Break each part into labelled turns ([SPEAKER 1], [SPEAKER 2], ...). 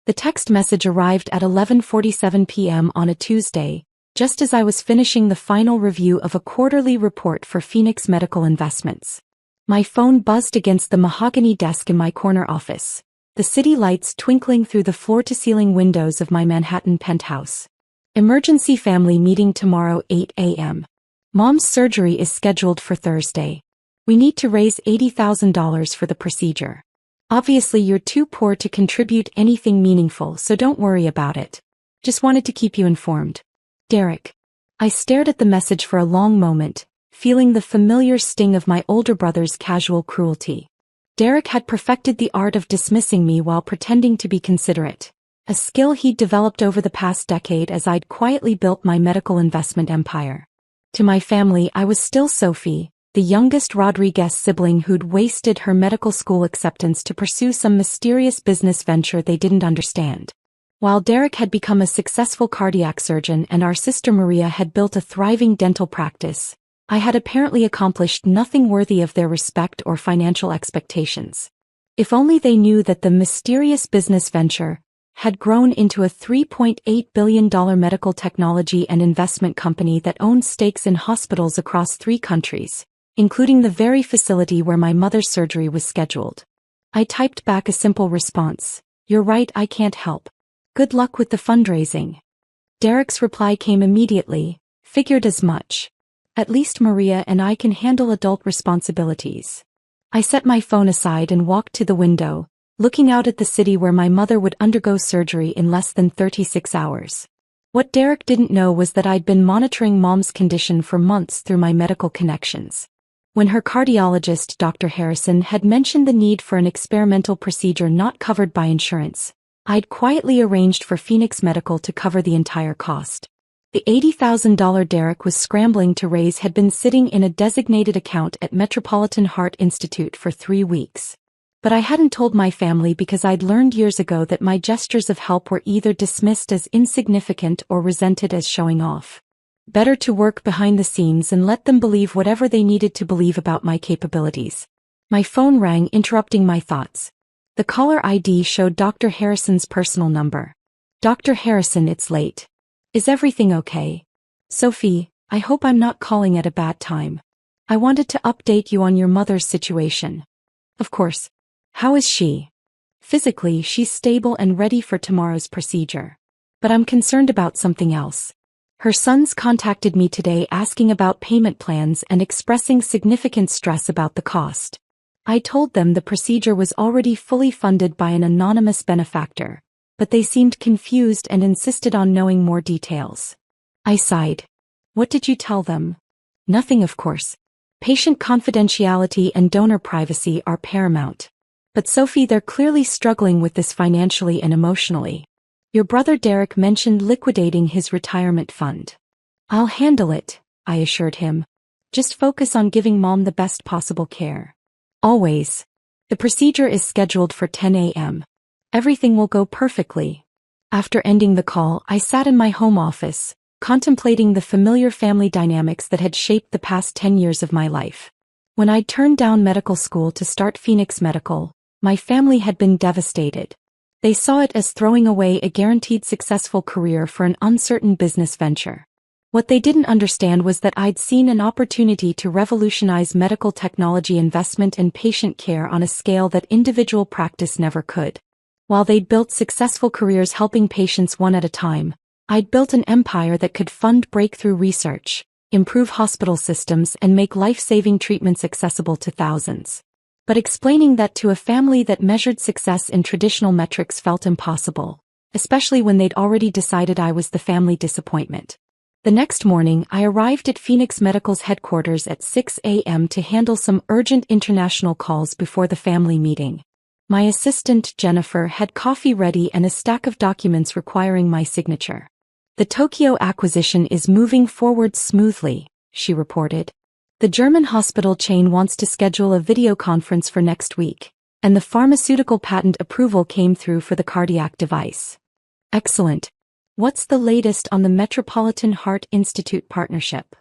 [SPEAKER 1] The text message arrived at 11:47 p.m. on a Tuesday, just as I was finishing the final review of a quarterly report for Phoenix Medical Investments. My phone buzzed against the mahogany desk in my corner office, the city lights twinkling through the floor-to-ceiling windows of my Manhattan penthouse. Emergency family meeting tomorrow 8 a.m. Mom's surgery is scheduled for Thursday. We need to raise $80,000 for the procedure. Obviously you're too poor to contribute anything meaningful, so don't worry about it. Just wanted to keep you informed. Derek. I stared at the message for a long moment, feeling the familiar sting of my older brother's casual cruelty. Derek had perfected the art of dismissing me while pretending to be considerate, a skill he'd developed over the past decade as I'd quietly built my medical investment empire. To my family, I was still Sophie, the youngest Rodriguez sibling who'd wasted her medical school acceptance to pursue some mysterious business venture they didn't understand. While Derek had become a successful cardiac surgeon and our sister Maria had built a thriving dental practice, I had apparently accomplished nothing worthy of their respect or financial expectations. If only they knew that the mysterious business venture had grown into a $3.8 billion medical technology and investment company that owned stakes in hospitals across 3 countries, including the very facility where my mother's surgery was scheduled. I typed back a simple response: "You're right, I can't help. Good luck with the fundraising." Derek's reply came immediately: "Figured as much. At least Maria and I can handle adult responsibilities." I set my phone aside and walked to the window, looking out at the city where my mother would undergo surgery in less than 36 hours. What Derek didn't know was that I'd been monitoring Mom's condition for months through my medical connections. When her cardiologist, Dr. Harrison, had mentioned the need for an experimental procedure not covered by insurance, I'd quietly arranged for Phoenix Medical to cover the entire cost. The $80,000 Derek was scrambling to raise had been sitting in a designated account at Metropolitan Heart Institute for 3 weeks. But I hadn't told my family because I'd learned years ago that my gestures of help were either dismissed as insignificant or resented as showing off. Better to work behind the scenes and let them believe whatever they needed to believe about my capabilities. My phone rang, interrupting my thoughts. The caller ID showed Dr. Harrison's personal number. "Dr. Harrison, it's late. Is everything okay? Sophie, I hope I'm not calling at a bad time. I wanted to update you on your mother's situation." "Of course. How is she?" "Physically, she's stable and ready for tomorrow's procedure. But I'm concerned about something else. Her sons contacted me today asking about payment plans and expressing significant stress about the cost. I told them the procedure was already fully funded by an anonymous benefactor, but they seemed confused and insisted on knowing more details." I sighed. "What did you tell them?" "Nothing, of course. Patient confidentiality and donor privacy are paramount. But Sophie, they're clearly struggling with this financially and emotionally. Your brother Derek mentioned liquidating his retirement fund." "I'll handle it," I assured him. "Just focus on giving Mom the best possible care." "Always. The procedure is scheduled for 10 a.m. Everything will go perfectly." After ending the call, I sat in my home office, contemplating the familiar family dynamics that had shaped the past 10 years of my life. When I turned down medical school to start Phoenix Medical, my family had been devastated. They saw it as throwing away a guaranteed successful career for an uncertain business venture. What they didn't understand was that I'd seen an opportunity to revolutionize medical technology investment and patient care on a scale that individual practice never could. While they'd built successful careers helping patients one at a time, I'd built an empire that could fund breakthrough research, improve hospital systems, and make life-saving treatments accessible to thousands. But explaining that to a family that measured success in traditional metrics felt impossible, especially when they'd already decided I was the family disappointment. The next morning, I arrived at Phoenix Medical's headquarters at 6 a.m. to handle some urgent international calls before the family meeting. My assistant, Jennifer, had coffee ready and a stack of documents requiring my signature. "The Tokyo acquisition is moving forward smoothly," she reported. "The German hospital chain wants to schedule a video conference for next week, and the pharmaceutical patent approval came through for the cardiac device." "Excellent. What's the latest on the Metropolitan Heart Institute partnership?"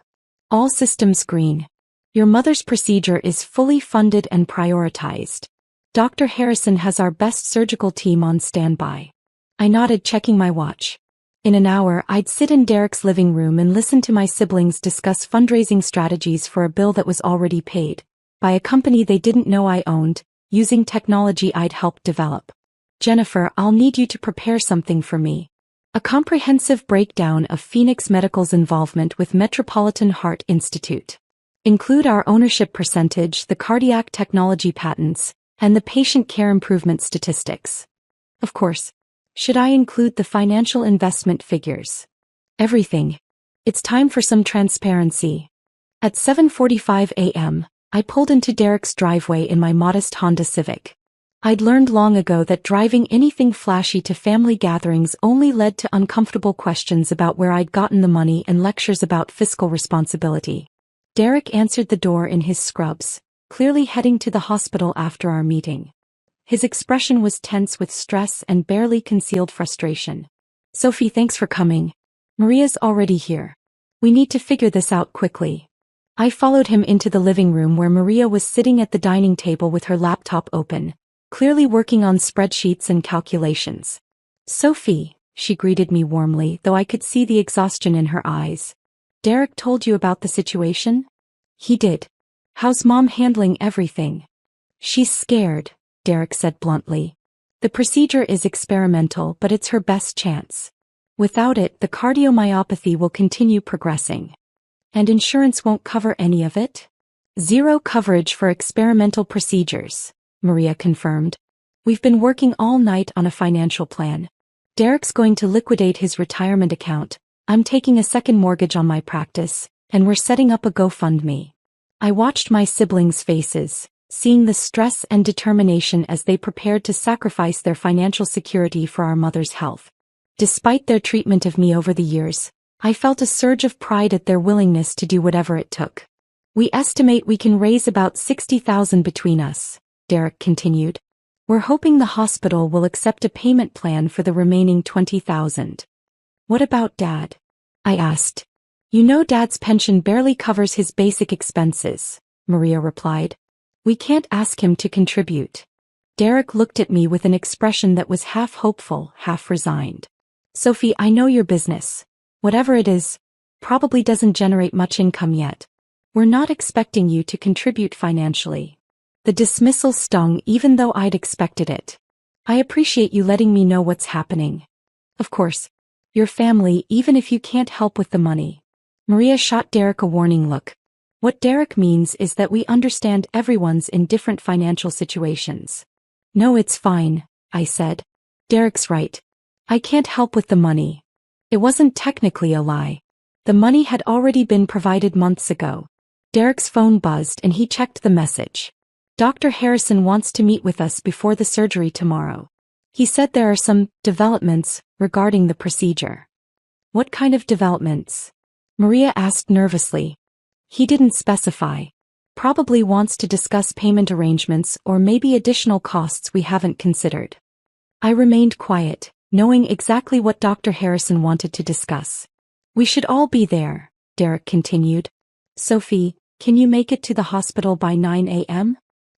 [SPEAKER 1] "All systems green. Your mother's procedure is fully funded and prioritized. Dr. Harrison has our best surgical team on standby. I nodded, checking my watch. In an hour, I'd sit in Derek's living room and listen to my siblings discuss fundraising strategies for a bill that was already paid, by a company they didn't know I owned, using technology I'd helped develop. Jennifer, I'll need you to prepare something for me. A comprehensive breakdown of Phoenix Medical's involvement with Metropolitan Heart Institute. Include our ownership percentage, the cardiac technology patents, and the patient care improvement statistics. Of course. Should I include the financial investment figures? Everything. It's time for some transparency. At 7:45 a.m., I pulled into Derek's driveway in my modest Honda Civic. I'd learned long ago that driving anything flashy to family gatherings only led to uncomfortable questions about where I'd gotten the money and lectures about fiscal responsibility. Derek answered the door in his scrubs, clearly heading to the hospital after our meeting. His expression was tense with stress and barely concealed frustration. Sophie, thanks for coming. Maria's already here. We need to figure this out quickly. I followed him into the living room where Maria was sitting at the dining table with her laptop open, clearly working on spreadsheets and calculations. Sophie, she greeted me warmly, though I could see the exhaustion in her eyes. Derek told you about the situation? He did. How's Mom handling everything? She's scared, Derek said bluntly. The procedure is experimental, but it's her best chance. Without it, the cardiomyopathy will continue progressing. And insurance won't cover any of it? Zero coverage for experimental procedures, Maria confirmed. We've been working all night on a financial plan. Derek's going to liquidate his retirement account, I'm taking a second mortgage on my practice, and we're setting up a GoFundMe. I watched my siblings' faces, seeing the stress and determination as they prepared to sacrifice their financial security for our mother's health. Despite their treatment of me over the years, I felt a surge of pride at their willingness to do whatever it took. We estimate we can raise about $60,000 between us, Derek continued. We're hoping the hospital will accept a payment plan for the remaining $20,000. What about Dad? I asked. You know Dad's pension barely covers his basic expenses, Maria replied. We can't ask him to contribute. Derek looked at me with an expression that was half hopeful, half resigned. Sophie, I know your business. Whatever it is, probably doesn't generate much income yet. We're not expecting you to contribute financially. The dismissal stung even though I'd expected it. I appreciate you letting me know what's happening. Of course. Your family, even if you can't help with the money. Maria shot Derek a warning look. What Derek means is that we understand everyone's in different financial situations. No, it's fine, I said. Derek's right. I can't help with the money. It wasn't technically a lie. The money had already been provided months ago. Derek's phone buzzed and he checked the message. Dr. Harrison wants to meet with us before the surgery tomorrow. He said there are some developments regarding the procedure. What kind of developments? Maria asked nervously. He didn't specify. Probably wants to discuss payment arrangements or maybe additional costs we haven't considered. I remained quiet, knowing exactly what Dr. Harrison wanted to discuss. We should all be there, Derek continued. Sophie, can you make it to the hospital by 9 a.m.?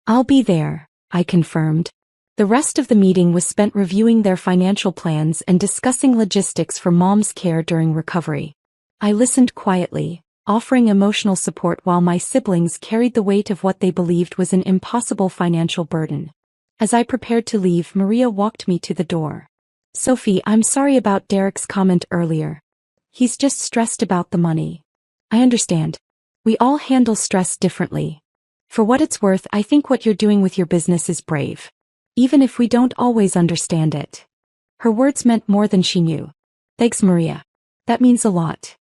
[SPEAKER 1] I'll be there, I confirmed. The rest of the meeting was spent reviewing their financial plans and discussing logistics for Mom's care during recovery. I listened quietly, offering emotional support while my siblings carried the weight of what they believed was an impossible financial burden. As I prepared to leave, Maria walked me to the door. Sophie, I'm sorry about Derek's comment earlier. He's just stressed about the money. I understand. We all handle stress differently. For what it's worth, I think what you're doing with your business is brave. Even if we don't always understand it. Her words meant more than she knew. Thanks, Maria. That means a lot.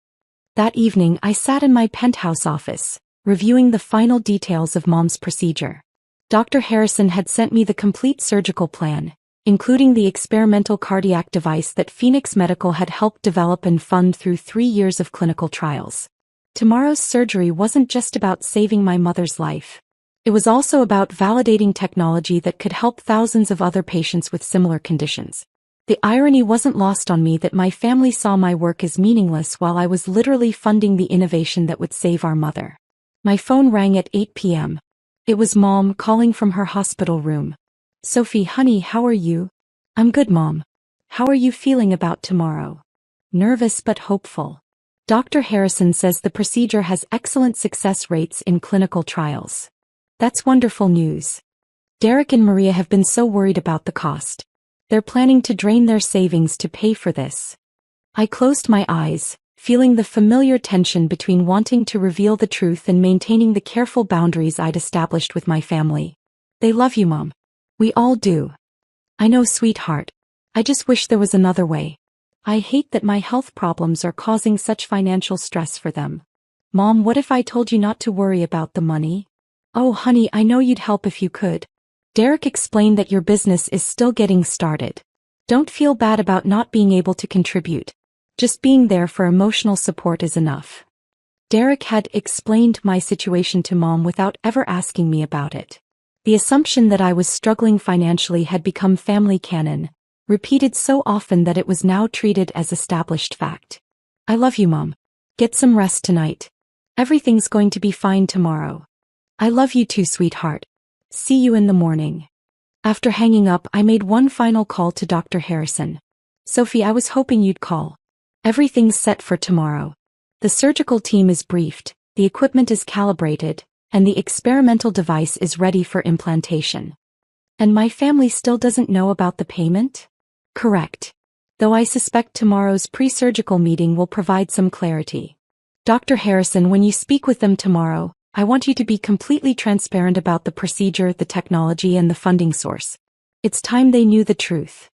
[SPEAKER 1] That evening, I sat in my penthouse office, reviewing the final details of Mom's procedure. Dr. Harrison had sent me the complete surgical plan, including the experimental cardiac device that Phoenix Medical had helped develop and fund through 3 years of clinical trials. Tomorrow's surgery wasn't just about saving my mother's life. It was also about validating technology that could help thousands of other patients with similar conditions. The irony wasn't lost on me that my family saw my work as meaningless while I was literally funding the innovation that would save our mother. My phone rang at 8 p.m. It was Mom calling from her hospital room. Sophie, honey, how are you? I'm good, Mom. How are you feeling about tomorrow? Nervous but hopeful. Dr. Harrison says the procedure has excellent success rates in clinical trials. That's wonderful news. Derek and Maria have been so worried about the cost. They're planning to drain their savings to pay for this. I closed my eyes, feeling the familiar tension between wanting to reveal the truth and maintaining the careful boundaries I'd established with my family. They love you, Mom. We all do. I know, sweetheart. I just wish there was another way. I hate that my health problems are causing such financial stress for them. Mom, what if I told you not to worry about the money? Oh, honey, I know you'd help if you could. Derek explained that your business is still getting started. Don't feel bad about not being able to contribute. Just being there for emotional support is enough. Derek had explained my situation to Mom without ever asking me about it. The assumption that I was struggling financially had become family canon, repeated so often that it was now treated as established fact. I love you, Mom. Get some rest tonight. Everything's going to be fine tomorrow. I love you too, sweetheart. See you in the morning. After hanging up, I made one final call to Dr. Harrison. Sophie, I was hoping you'd call. Everything's set for tomorrow. The surgical team is briefed, the equipment is calibrated, and the experimental device is ready for implantation. And my family still doesn't know about the payment? Correct. Though I suspect tomorrow's pre-surgical meeting will provide some clarity. Dr. Harrison, when you speak with them tomorrow, I want you to be completely transparent about the procedure, the technology, and the funding source. It's time they knew the truth.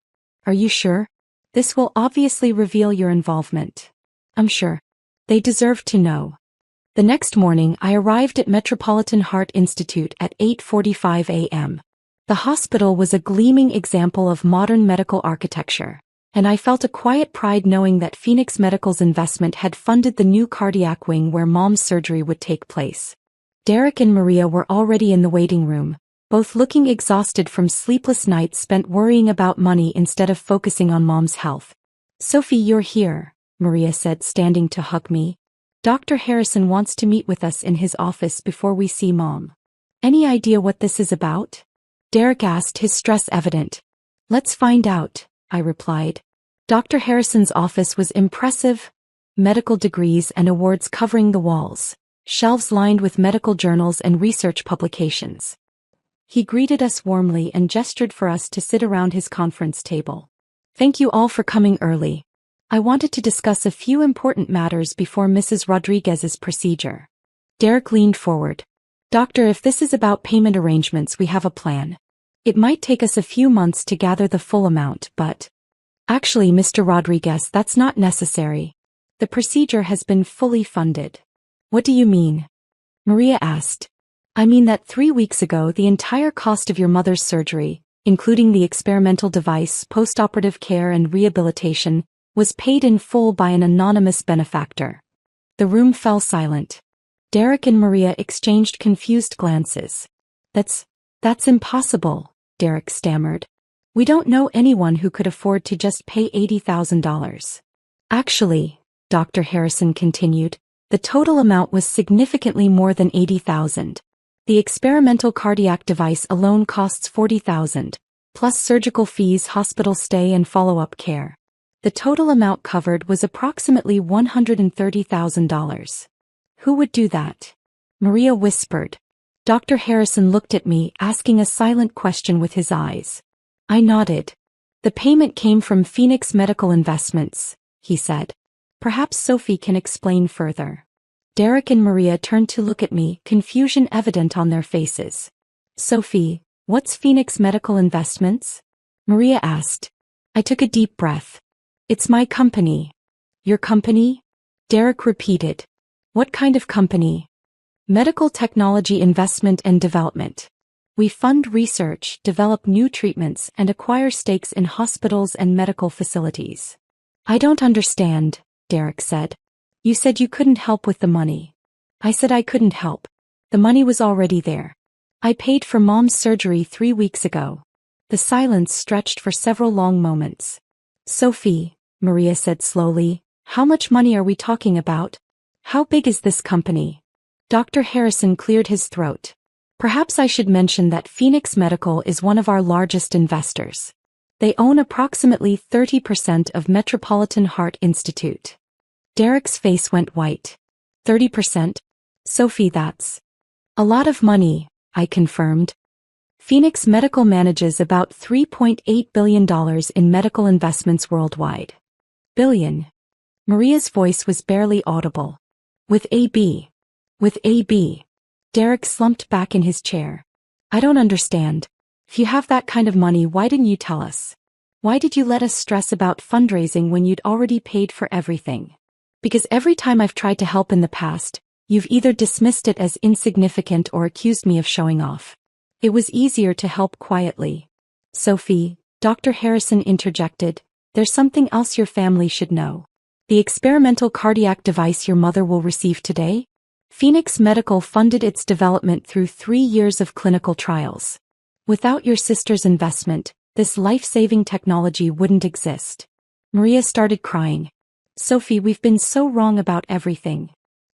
[SPEAKER 1] Are you sure? This will obviously reveal your involvement. I'm sure. They deserve to know. The next morning, I arrived at Metropolitan Heart Institute at 8:45 a.m. The hospital was a gleaming example of modern medical architecture, and I felt a quiet pride knowing that Phoenix Medical's investment had funded the new cardiac wing where Mom's surgery would take place. Derek and Maria were already in the waiting room, both looking exhausted from sleepless nights spent worrying about money instead of focusing on Mom's health. Sophie, you're here, Maria said, standing to hug me. Dr. Harrison wants to meet with us in his office before we see Mom. Any idea what this is about? Derek asked, his stress evident. Let's find out, I replied. Dr. Harrison's office was impressive. Medical degrees and awards covering the walls, shelves lined with medical journals and research publications. He greeted us warmly and gestured for us to sit around his conference table. Thank you all for coming early. I wanted to discuss a few important matters before Mrs. Rodriguez's procedure. Derek leaned forward. Doctor, if this is about payment arrangements, we have a plan. It might take us a few months to gather the full amount, but... Actually, Mr. Rodriguez, that's not necessary. The procedure has been fully funded. What do you mean? Maria asked. I mean that 3 weeks ago the entire cost of your mother's surgery, including the experimental device, postoperative care and rehabilitation, was paid in full by an anonymous benefactor. The room fell silent. Derek and Maria exchanged confused glances. That's impossible, Derek stammered. We don't know anyone who could afford to just pay $80,000. Actually, Dr. Harrison continued, the total amount was significantly more than $80,000. The experimental cardiac device alone costs $40,000, plus surgical fees, hospital stay and follow-up care. The total amount covered was approximately $130,000. Who would do that? Maria whispered. Dr. Harrison looked at me, asking a silent question with his eyes. I nodded. The payment came from Phoenix Medical Investments, he said. Perhaps Sophie can explain further. Derek and Maria turned to look at me, confusion evident on their faces. Sophie, what's Phoenix Medical Investments? Maria asked. I took a deep breath. It's my company. Your company? Derek repeated. What kind of company? Medical Technology Investment and Development. We fund research, develop new treatments, and acquire stakes in hospitals and medical facilities. I don't understand, Derek said. You said you couldn't help with the money. I said I couldn't help. The money was already there. I paid for Mom's surgery 3 weeks ago. The silence stretched for several long moments. Sophie, Maria said slowly, how much money are we talking about? How big is this company? Dr. Harrison cleared his throat. Perhaps I should mention that Phoenix Medical is one of our largest investors. They own approximately 30% of Metropolitan Heart Institute. Derek's face went white. 30%? Sophie, that's a lot of money, I confirmed. Phoenix Medical manages about $3.8 billion in medical investments worldwide. Billion. Maria's voice was barely audible. With AB. With AB. Derek slumped back in his chair. I don't understand. If you have that kind of money, why didn't you tell us? Why did you let us stress about fundraising when you'd already paid for everything? Because every time I've tried to help in the past, you've either dismissed it as insignificant or accused me of showing off. It was easier to help quietly. Sophie, Dr. Harrison interjected, there's something else your family should know. The experimental cardiac device your mother will receive today? Phoenix Medical funded its development through 3 years of clinical trials. Without your sister's investment, this life-saving technology wouldn't exist. Maria started crying. Sophie, we've been so wrong about everything.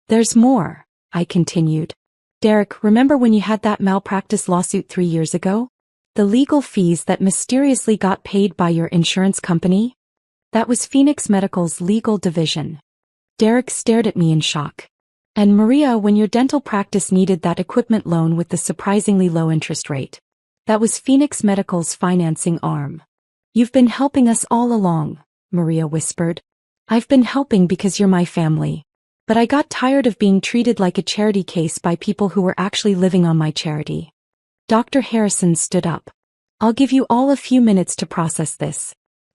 [SPEAKER 1] There's more, I continued. Derek, remember when you had that malpractice lawsuit 3 years ago? The legal fees that mysteriously got paid by your insurance company? That was Phoenix Medical's legal division. Derek stared at me in shock. And Maria, when your dental practice needed that equipment loan with the surprisingly low interest rate. That was Phoenix Medical's financing arm. You've been helping us all along, Maria whispered. I've been helping because you're my family. But I got tired of being treated like a charity case by people who were actually living on my charity. Dr. Harrison stood up. I'll give you all a few minutes to process this.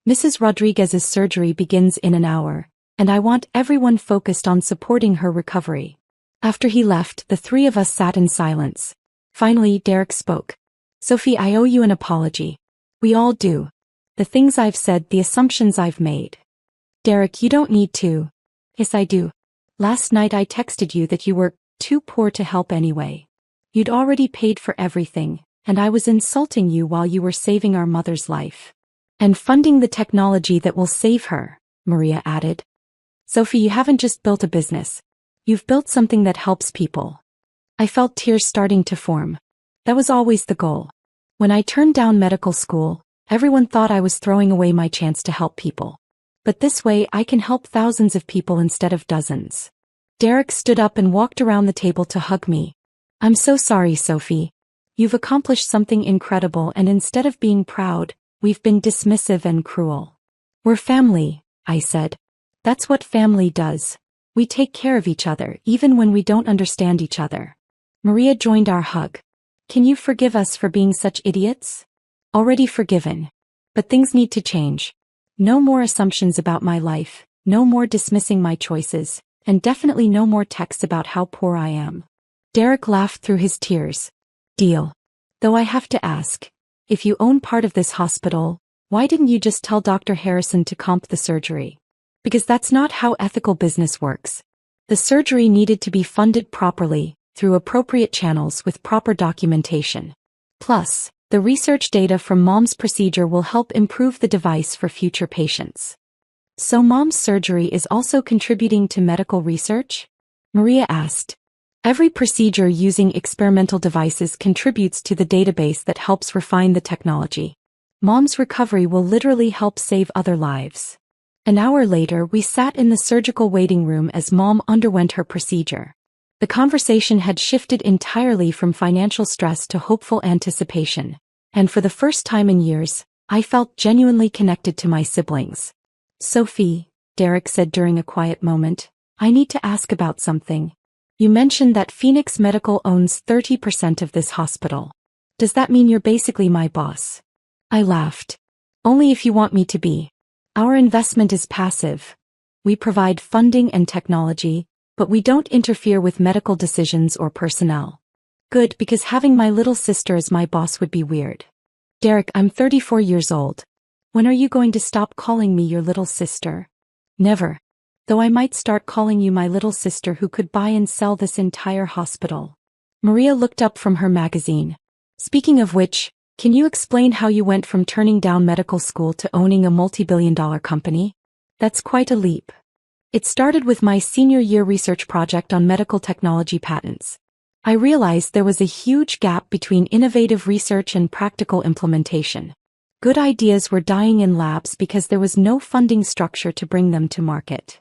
[SPEAKER 1] Mrs. Rodriguez's surgery begins in an hour, and I want everyone focused on supporting her recovery. After he left, the three of us sat in silence. Finally, Derek spoke. Sophie, I owe you an apology. We all do. The things I've said, the assumptions I've made. Derek, you don't need to. Yes, I do. Last night I texted you that you were too poor to help anyway. You'd already paid for everything, and I was insulting you while you were saving our mother's life. And funding the technology that will save her, Maria added. Sophie, you haven't just built a business. You've built something that helps people. I felt tears starting to form. That was always the goal. When I turned down medical school, everyone thought I was throwing away my chance to help people. But this way I can help thousands of people instead of dozens. Derek stood up and walked around the table to hug me. I'm so sorry, Sophie. You've accomplished something incredible, and instead of being proud, we've been dismissive and cruel. We're family, I said. That's what family does. We take care of each other, even when we don't understand each other. Maria joined our hug. Can you forgive us for being such idiots? Already forgiven. But things need to change. No more assumptions about my life, no more dismissing my choices, and definitely no more texts about how poor I am. Derek laughed through his tears. Deal. Though I have to ask, if you own part of this hospital, why didn't you just tell Dr. Harrison to comp the surgery? Because that's not how ethical business works. The surgery needed to be funded properly, through appropriate channels with proper documentation. Plus, the research data from Mom's procedure will help improve the device for future patients. So Mom's surgery is also contributing to medical research? Maria asked. Every procedure using experimental devices contributes to the database that helps refine the technology. Mom's recovery will literally help save other lives. An hour later, we sat in the surgical waiting room as Mom underwent her procedure. The conversation had shifted entirely from financial stress to hopeful anticipation, and for the first time in years, I felt genuinely connected to my siblings. Sophie, Derek said during a quiet moment, I need to ask about something. You mentioned that Phoenix Medical owns 30% of this hospital. Does that mean you're basically my boss? I laughed. Only if you want me to be. Our investment is passive. We provide funding and technology, but we don't interfere with medical decisions or personnel. Good, because having my little sister as my boss would be weird. Derek, I'm 34 years old. When are you going to stop calling me your little sister? Never. Though I might start calling you my little sister who could buy and sell this entire hospital. Maria looked up from her magazine. Speaking of which, can you explain how you went from turning down medical school to owning a multi-billion-dollar company? That's quite a leap. It started with my senior year research project on medical technology patents. I realized there was a huge gap between innovative research and practical implementation. Good ideas were dying in labs because there was no funding structure to bring them to market.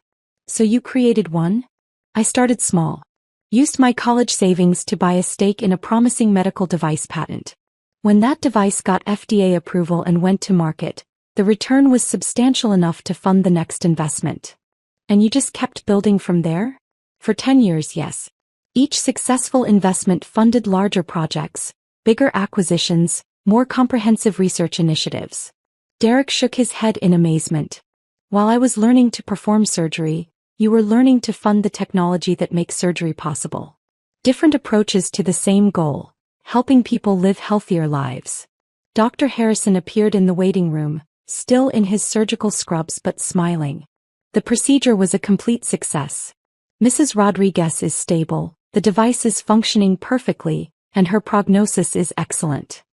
[SPEAKER 1] So you created one? I started small. Used my college savings to buy a stake in a promising medical device patent. When that device got FDA approval and went to market, the return was substantial enough to fund the next investment. And you just kept building from there? For 10 years, yes. Each successful investment funded larger projects, bigger acquisitions, more comprehensive research initiatives. Derek shook his head in amazement. While I was learning to perform surgery, you were learning to fund the technology that makes surgery possible. Different approaches to the same goal, helping people live healthier lives. Dr. Harrison appeared in the waiting room, still in his surgical scrubs but smiling. The procedure was a complete success. Mrs. Rodriguez is stable, the device is functioning perfectly, and her prognosis is excellent.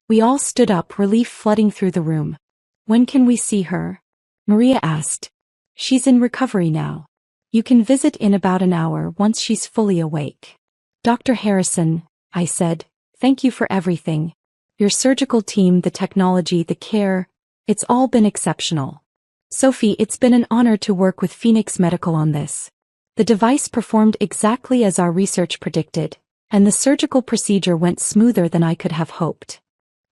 [SPEAKER 1] We all stood up, relief flooding through the room. When can we see her? Maria asked. She's in recovery now. You can visit in about an hour once she's fully awake. Dr. Harrison, I said, thank you for everything. Your surgical team, the technology, the care, it's all been exceptional. Sophie, it's been an honor to work with Phoenix Medical on this. The device performed exactly as our research predicted, and the surgical procedure went smoother than I could have hoped.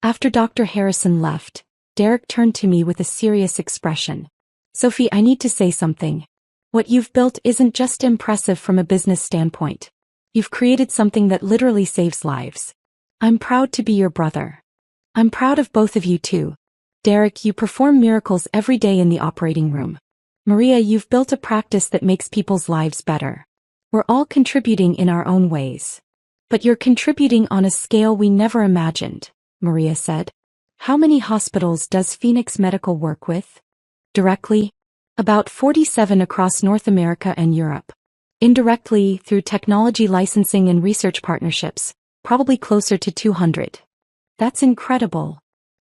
[SPEAKER 1] After Dr. Harrison left, Derek turned to me with a serious expression. Sophie, I need to say something. What you've built isn't just impressive from a business standpoint. You've created something that literally saves lives. I'm proud to be your brother. I'm proud of both of you too. Derek, you perform miracles every day in the operating room. Maria, you've built a practice that makes people's lives better. We're all contributing in our own ways. But you're contributing on a scale we never imagined, Maria said. How many hospitals does Phoenix Medical work with? Directly? About 47 across North America and Europe. Indirectly, through technology licensing and research partnerships, probably closer to 200. That's incredible.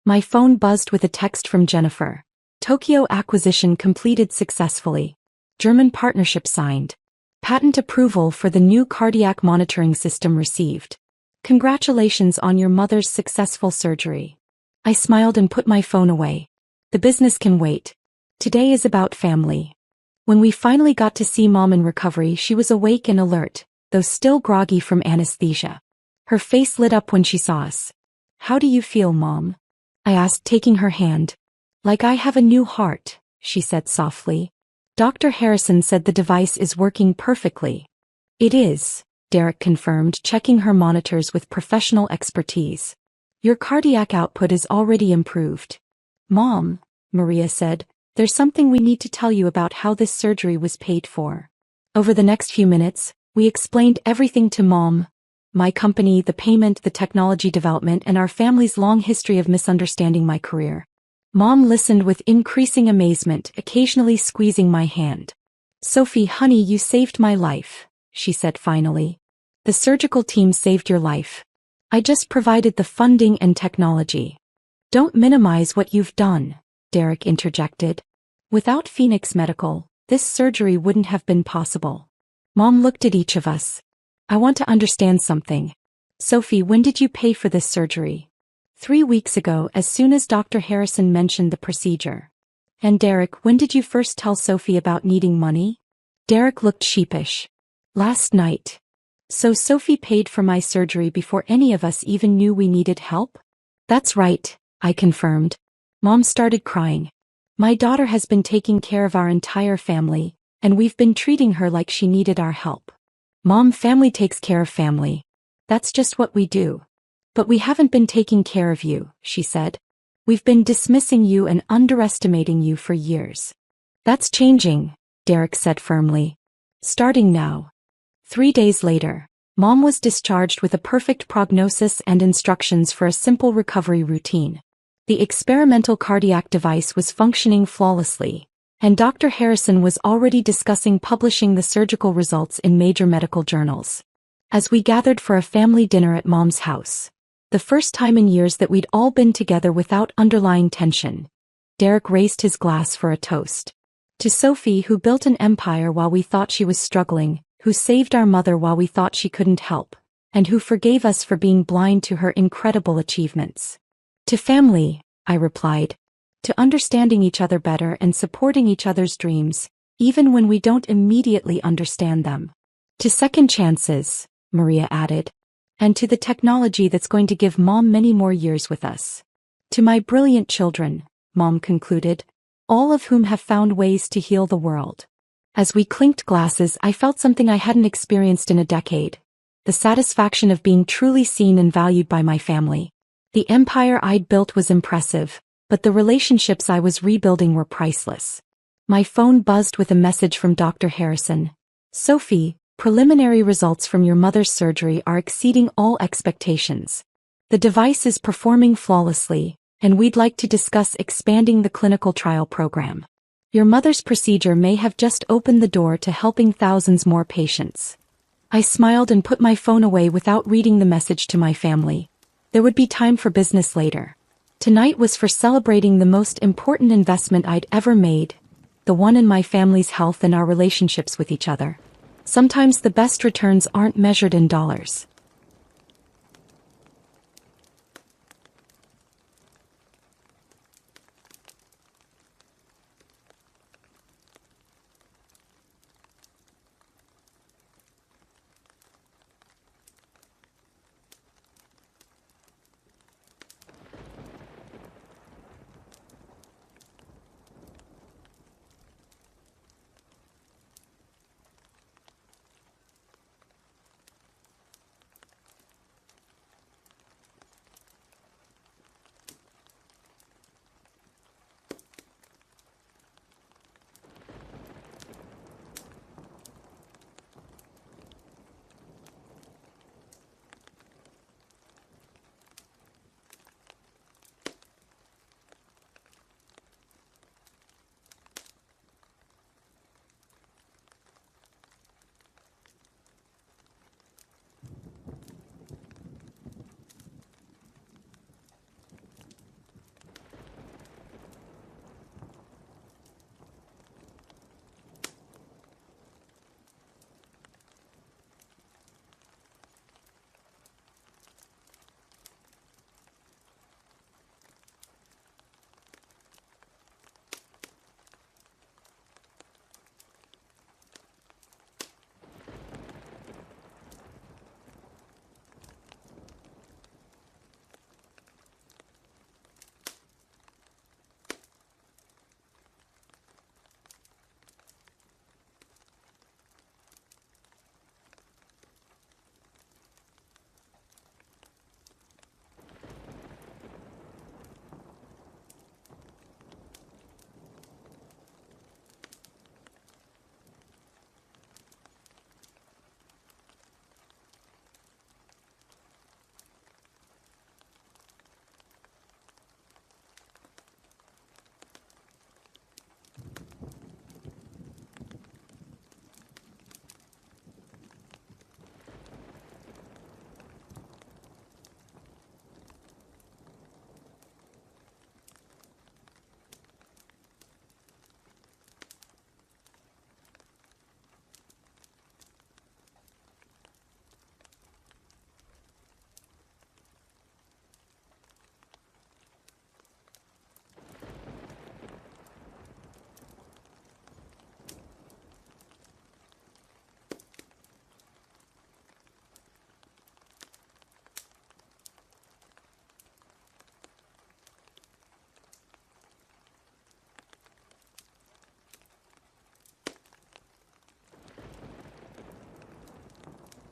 [SPEAKER 1] My phone buzzed with a text from Jennifer. Tokyo acquisition completed successfully. German partnership signed. Patent approval for the new cardiac monitoring system received. Congratulations on your mother's successful surgery. I smiled and put my phone away. The business can wait. Today is about family. When we finally got to see Mom in recovery, she was awake and alert, though still groggy from anesthesia. Her face lit up when she saw us. How do you feel, Mom? I asked, taking her hand. Like I have a new heart, she said softly. Dr. Harrison said the device is working perfectly. It is, Derek confirmed, checking her monitors with professional expertise. Your cardiac output is already improved. Mom, Maria said, there's something we need to tell you about how this surgery was paid for. Over the next few minutes, we explained everything to Mom. My company, the payment, the technology development, and our family's long history of misunderstanding my career. Mom listened with increasing amazement, occasionally squeezing my hand. Sophie, honey, you saved my life, she said finally. The surgical team saved your life. I just provided the funding and technology. Don't minimize what you've done, Derek interjected. Without Phoenix Medical, this surgery wouldn't have been possible. Mom looked at each of us. I want to understand something. Sophie, when did you pay for this surgery? 3 weeks ago, as soon as Dr. Harrison mentioned the procedure. And Derek, when did you first tell Sophie about needing money? Derek looked sheepish. Last night. So Sophie paid for my surgery before any of us even knew we needed help? That's right, I confirmed. Mom started crying. My daughter has been taking care of our entire family, and we've been treating her like she needed our help. Mom, family takes care of family. That's just what we do. But we haven't been taking care of you, she said. We've been dismissing you and underestimating you for years. That's changing, Derek said firmly. Starting now. 3 days later, Mom was discharged with a perfect prognosis and instructions for a simple recovery routine. The experimental cardiac device was functioning flawlessly, and Dr. Harrison was already discussing publishing the surgical results in major medical journals. As we gathered for a family dinner at Mom's house, the first time in years that we'd all been together without underlying tension, Derek raised his glass for a toast. To Sophie, who built an empire while we thought she was struggling, who saved our mother while we thought she couldn't help, and who forgave us for being blind to her incredible achievements. To family, I replied. To understanding each other better and supporting each other's dreams, even when we don't immediately understand them. To second chances, Maria added. And to the technology that's going to give Mom many more years with us. To my brilliant children, Mom concluded, all of whom have found ways to heal the world. As we clinked glasses, I felt something I hadn't experienced in a decade. The satisfaction of being truly seen and valued by my family. The empire I'd built was impressive, but the relationships I was rebuilding were priceless. My phone buzzed with a message from Dr. Harrison. Sophie, preliminary results from your mother's surgery are exceeding all expectations. The device is performing flawlessly, and we'd like to discuss expanding the clinical trial program. Your mother's procedure may have just opened the door to helping thousands more patients. I smiled and put my phone away without reading the message to my family. There would be time for business later. Tonight was for celebrating the most important investment I'd ever made, the one in my family's health and our relationships with each other. Sometimes the best returns aren't measured in dollars.